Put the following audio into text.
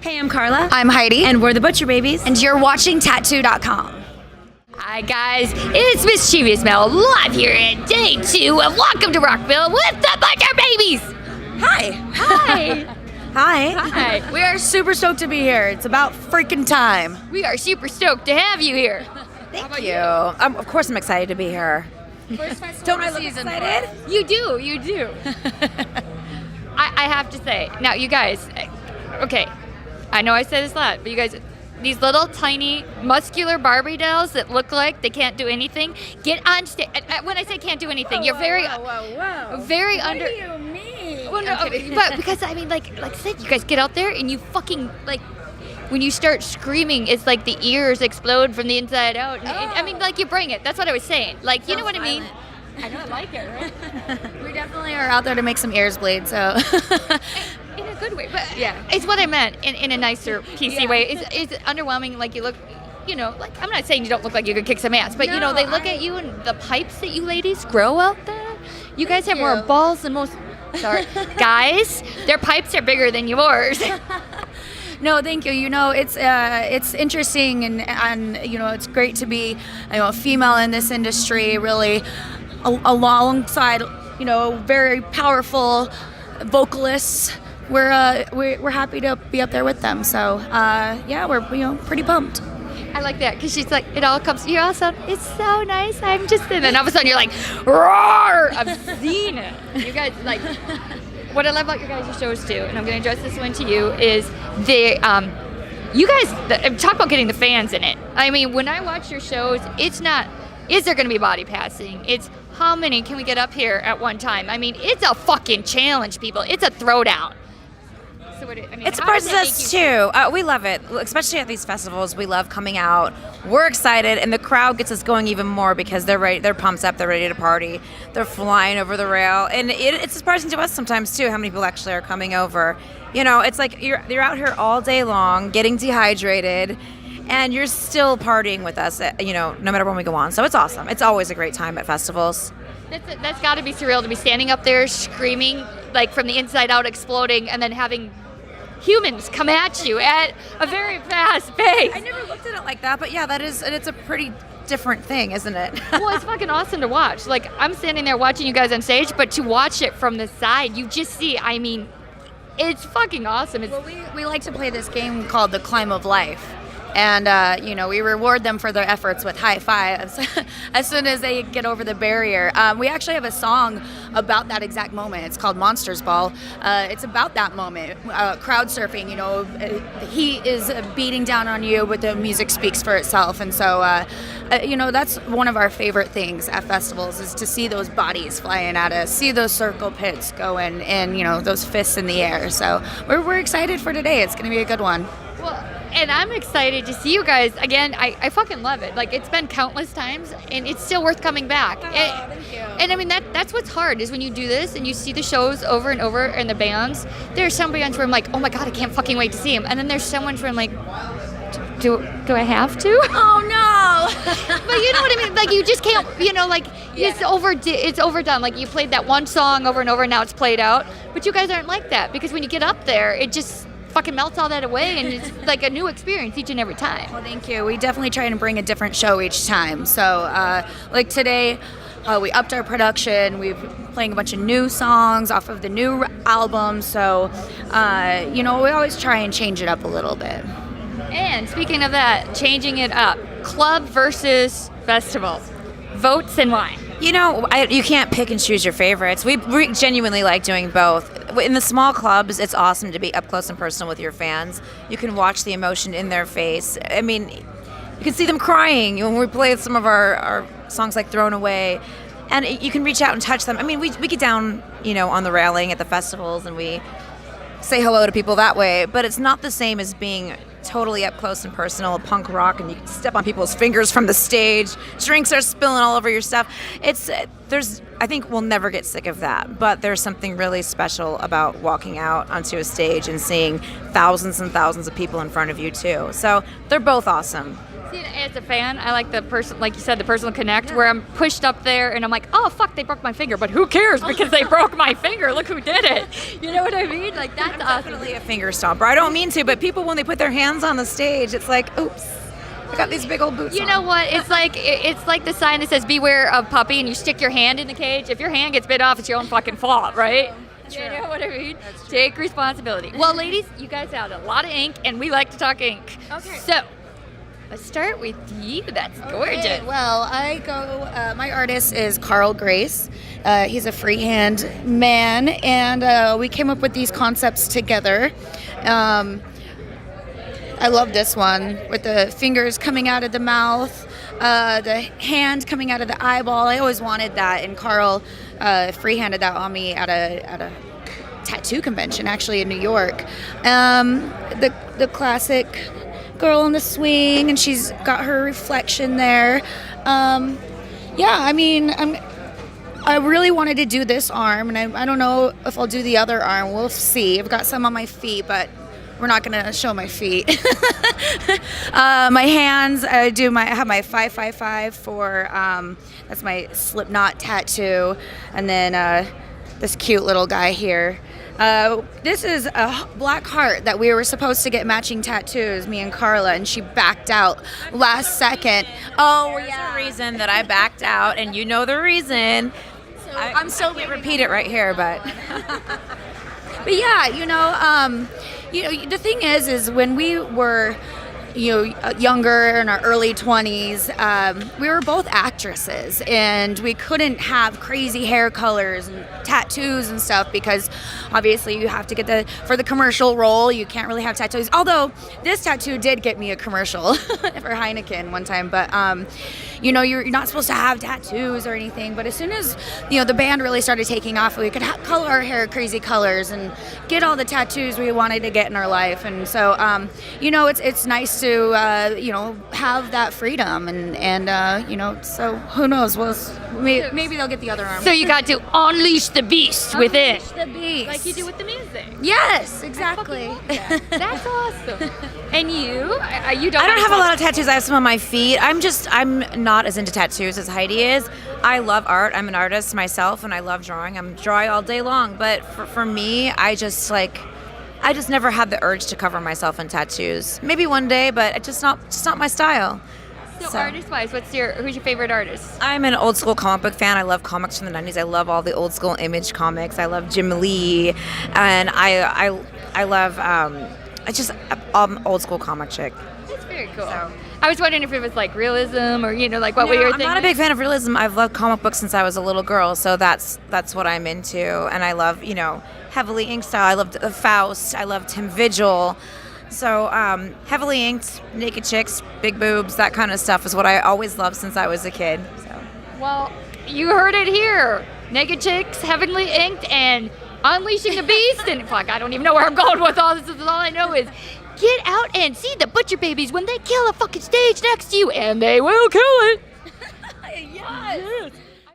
Hey, I'm Carla. I'm Heidi. And we're the Butcher Babies. And you're watching Tattoo.com. Hi guys, it's Mischievous Mel live here in day 2 of Welcome to Rockville with the Butcher Babies. Hi. Hi. Hi. Hi. We are super stoked to be here. It's about freaking time. We are super stoked to have you here. Thank you. Of course I'm excited to be here. First festival Don't I look excited? You do. I have to say, now you guys, okay, I know I said this a lot, but you guys, these little tiny muscular Barbie dolls that look like they can't do anything, get on stage. When I say can't do anything, you're very under. What do you mean? Well, no, but because I mean, like I said, you guys get out there and you fucking like. When you start screaming, it's like the ears explode from the inside out. And I mean, like you bring it. That's what I was saying. Like, you know what I mean? I know, I like it, right? We definitely are out there to make some ears bleed, so. In a good way, but yeah, it's what I meant in a nicer, PC way. It's underwhelming. Like you look, you know, like I'm not saying you don't look like you could kick some ass, but you know, they look at you and the pipes that you ladies grow out there. You guys have more balls than most. Sorry, guys, their pipes are bigger than yours. No, thank you. You know, it's interesting and you know, it's great to be, you know, a female in this industry, really alongside, you know, very powerful vocalists. We're happy to be up there with them. So yeah, we're pretty pumped. I like that because she's like, it all comes. You all sound, it's so nice. I'm just, and then all of a sudden you're like, roar! I've seen it. You guys like. What I love about your guys' shows too, and I'm going to address this one to you, is you guys talk about getting the fans in it. I mean, when I watch your shows, it's not, is there going to be body passing? It's how many can we get up here at one time? I mean, it's a fucking challenge, people. It's a throwdown. So It surprises us too. We love it, especially at these festivals. We love coming out. We're excited, and the crowd gets us going even more because they're ready. They're pumped up. They're ready to party. They're flying over the rail, and it's surprising to us sometimes too how many people actually are coming over. You know, it's like you're out here all day long, getting dehydrated, and you're still partying with us. You know, no matter when we go on. So it's awesome. It's always a great time at festivals. That's got to be surreal to be standing up there screaming like from the inside out, exploding, and then having humans come at you at a very fast pace. I never looked at it like that, but yeah, that is, and it's a pretty different thing, isn't it? Well, it's fucking awesome to watch. Like, I'm standing there watching you guys on stage, but to watch it from the side, you just see, I mean, it's fucking awesome. Well, we like to play this game called the Climb of Life. And, you know, we reward them for their efforts with high fives as soon as they get over the barrier. We actually have a song about that exact moment. It's called Monsters Ball. It's about that moment. Crowd surfing, you know, the heat is beating down on you, but the music speaks for itself. And so, you know, that's one of our favorite things at festivals is to see those bodies flying at us, see those circle pits going, and, you know, those fists in the air. So we're excited for today. It's going to be a good one. Well, and I'm excited to see you guys again. I fucking love it. Like, it's been countless times, and it's still worth coming back. Thank you. And I mean, that's what's hard is when you do this and you see the shows over and over and the bands. There's some bands where I'm like, oh my god, I can't fucking wait to see them. And then there's someone where I'm like, do I have to? Oh no! But you know what I mean? Like, you just can't. You know, like it's overdone. Like, you played that one song over and over, and now it's played out. But you guys aren't like that because when you get up there, it just fucking melts all that away, and it's like a new experience each and every time. Well, thank you. We definitely try to bring a different show each time. So, like today, we upped our production. We've playing a bunch of new songs off of the new album. So, you know, we always try and change it up a little bit. And speaking of that, changing it up, club versus festival, votes and why? You know, you can't pick and choose your favorites. We genuinely like doing both. In the small clubs, it's awesome to be up close and personal with your fans. You can watch the emotion in their face. I mean, you can see them crying when we play some of our songs like Thrown Away. And you can reach out and touch them. I mean, we get down, you know, on the railing at the festivals and we say hello to people that way. But it's not the same as being totally up close and personal, punk rock, and you can step on people's fingers from the stage. Drinks are spilling all over your stuff. I think we'll never get sick of that, but there's something really special about walking out onto a stage and seeing thousands and thousands of people in front of you too. So they're both awesome. See, as a fan, I like the person, like you said, the personal connect, where I'm pushed up there and I'm like, oh fuck, they broke my finger, but who cares because they broke my finger? Look who did it. You know what I mean? Like that's I'm awesome. definitely a finger stomper. I don't mean to, but people when they put their hands on the stage, it's like, oops, I got these big old boots. You know what? It's like the sign that says "Beware of puppy," and you stick your hand in the cage. If your hand gets bit off, it's your own fucking fault, right? True. You know what I mean? Take responsibility. Well, ladies, you guys have a lot of ink, and we like to talk ink. Okay. So, let's start with you. That's gorgeous. Okay, well, I go. My artist is Carl Grace. He's a freehand man, and we came up with these concepts together. I love this one with the fingers coming out of the mouth, the hand coming out of the eyeball. I always wanted that, and Carl freehanded that on me at a tattoo convention, actually in New York. The classic girl on the swing, and she's got her reflection there. Yeah, I mean, I really wanted to do this arm, and I don't know if I'll do the other arm. We'll see. I've got some on my feet, but we're not gonna show my feet. My hands, I have my 555 for that's my Slipknot tattoo, and then this cute little guy here. This is a black heart that we were supposed to get matching tattoos, me and Carla, and she backed out last second. Oh, There's a reason that I backed out, and you know the reason. I'm so I can't repeat it right here, but. But yeah, the thing is when we were, younger in our early 20s, we were both actresses, and we couldn't have crazy hair colors and tattoos and stuff because obviously you have to get for the commercial role, you can't really have tattoos. Although this tattoo did get me a commercial for Heineken one time, but you're not supposed to have tattoos or anything. But as soon as the band really started taking off, we could color our hair crazy colors and get all the tattoos we wanted to get in our life. And so it's nice to have that freedom, and so who knows, maybe they'll get the other arm. So you got to unleash the beast within. Unleash the beast, Like you do with the music. Yes, exactly. That's awesome. And you don't. I don't have a lot of tattoos. I have some on my feet. I'm not as into tattoos as Heidi is. I love art. I'm an artist myself, and I love drawing. I'm drawing all day long. But for me, I just never had the urge to cover myself in tattoos. Maybe one day, but it's just not my style. So artist-wise, who's your favorite artist? I'm an old school comic book fan. I love comics from the 90s. I love all the old school Image comics. I love Jim Lee, and I love I'm old school comic chick. That's very cool. So. I was wondering if it was like realism or like what were your thing? I'm not a big fan of realism. I've loved comic books since I was a little girl, so that's what I'm into. And I love heavily inked style. I loved the Faust. I loved Tim Vigil. So heavily inked, naked chicks, big boobs, that kind of stuff is what I always loved since I was a kid. So. Well, you heard it here. Naked chicks, heavily inked, and unleashing the beast. And fuck, I don't even know where I'm going with all this. All I know is get out and see the butcher babies when they kill a fucking stage next to you, and they will kill it. Yes.